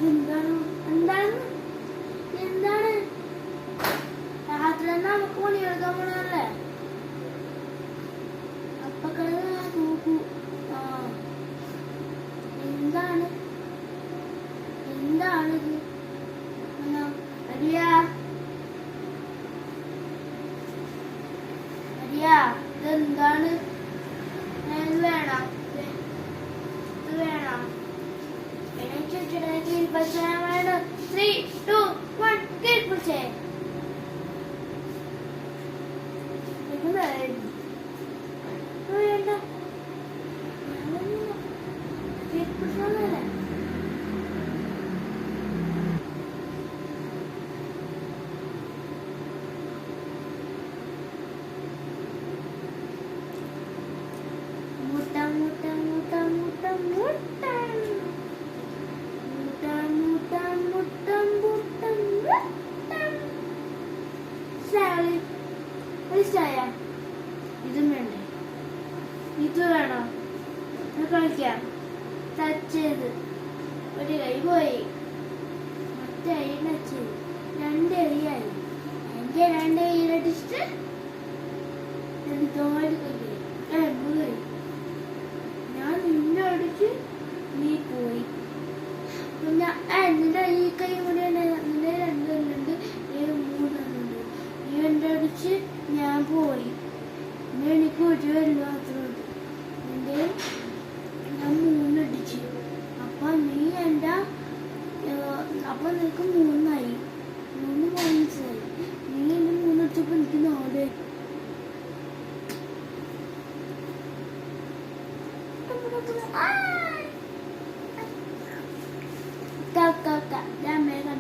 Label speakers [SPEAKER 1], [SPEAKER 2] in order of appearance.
[SPEAKER 1] എന്താണ് എന്താണ് എന്താണ് രാത്രി നമുക്ക് പണി എടുക്കാൻ പോണല്ലേ? അപ്പൊ കിടന്ന് നോക്കൂ. ആ എന്താണ് എന്താണിത്? അരിയാ അരിയാ ഇതെന്താണ്? ഇത് വേണം, ഇത് വേണം. എനിക്ക് പക്ഷേ വേണം. 3, 2, 1 കേൾപ്പിച്ചേ. വേണ്ട കേൾപ്പിച്ചോന്നല്ലേ? മുട്ട മുട്ട മുട്ട മുട്ട മുട്ട മുട്ട മുട്ട മുട്ട മുട്ട മനസ്സിലായ? ഇതും വേണ്ടേ? ഇത് വേണോ? കളിക്കാം. ടച്ച് ചെയ്ത് ഒരു കൈ പോയി, മറ്റേ കൈ ടച്ച് ചെയ്ത് 2 കൈയായി. എന്റെ 2 കൈയിലടിച്ചിട്ട് ഞാൻ നിന്നെ അടിച്ച് നീ പോയി. പിന്നെ നിന്റെ ഈ കൈ കൂടെ നിന്റെ 2 കല്ലുണ്ട്, 3 കല്ലുണ്ട്. നീ എന്റെ അടിച്ച് ഞാൻ പോയി. പിന്നെ എനിക്ക് ഒരു കല്ല് മാത്രമുണ്ട്. നിന്റെ ഞാൻ 3 അടിച്ച്. അപ്പൊ നീ എന്റെ അപ്പൊ നിനക്ക് 3 പോയിന്റ്സായി. നീ എന്റെ 3 അടിച്ചപ്പോ എനിക്ക് 4. Kau, ഞാൻ വേഗം